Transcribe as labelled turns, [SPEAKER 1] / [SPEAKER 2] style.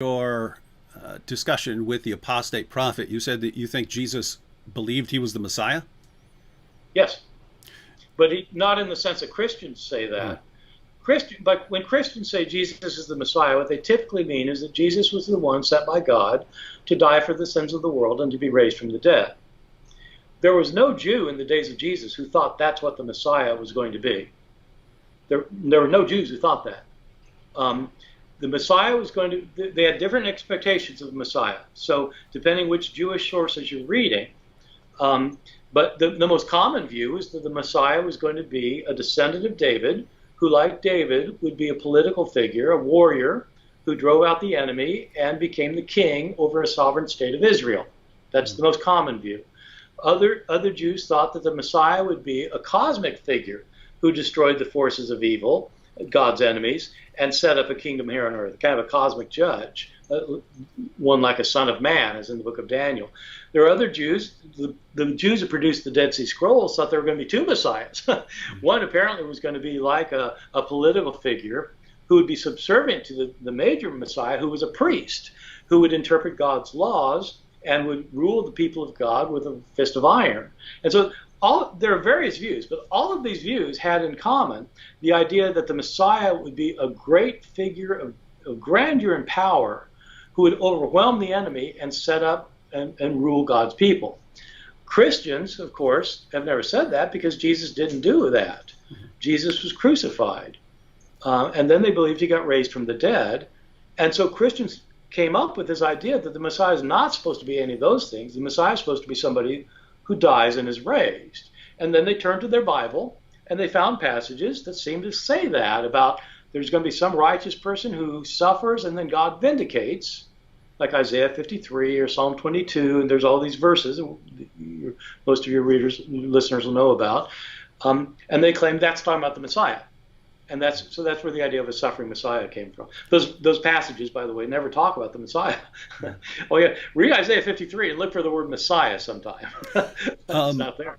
[SPEAKER 1] your discussion with the apostate prophet, you said that you think Jesus believed he was the Messiah?
[SPEAKER 2] Yes, but not in the sense that Christians say
[SPEAKER 1] Hmm.
[SPEAKER 2] that. But when Christians say Jesus is the Messiah, what they typically mean is that Jesus was the one sent by God to die for the sins of the world and to be raised from the dead. There was no Jew in the days of Jesus who thought that's what the Messiah was going to be. There were no Jews who thought that. Um, the Messiah was going to, they had different expectations of the Messiah. So depending which Jewish sources you're reading, but the most common view is that the Messiah was going to be a descendant of David, who, like David, would be a political figure, a warrior, who drove out the enemy and became the king over a sovereign state of Israel. That's the most common view. Other Jews thought that the Messiah would be a cosmic figure who destroyed the forces of evil, God's enemies, and set up a kingdom here on earth, kind of a cosmic judge, one like a son of man, as in the book of Daniel. There are other Jews, the Jews who produced the Dead Sea Scrolls thought there were going to be two messiahs. One apparently was going to be like a political figure who would be subservient to the major messiah, who was a priest, who would interpret God's laws and would rule the people of God with a fist of iron. And so there are various views, but all of these views had in common the idea that the Messiah would be a great figure of grandeur and power who would overwhelm the enemy and set up and rule God's people. Christians, of course, have never said that because Jesus didn't do that. Jesus was crucified. And then they believed he got raised from the dead. And so Christians came up with this idea that the Messiah is not supposed to be any of those things. The Messiah is supposed to be somebody who dies and is raised. And then they turned to their Bible and they found passages that seem to say that about there's going to be some righteous person who suffers and then God vindicates, like Isaiah 53 or Psalm 22, and there's all these verses most of your listeners will know about. And they claim that's talking about the Messiah. And that's where the idea of a suffering Messiah came from. Those passages, by the way, never talk about the Messiah. Oh yeah, read Isaiah 53 and look for the word Messiah sometime. It's
[SPEAKER 1] Um,
[SPEAKER 2] not there.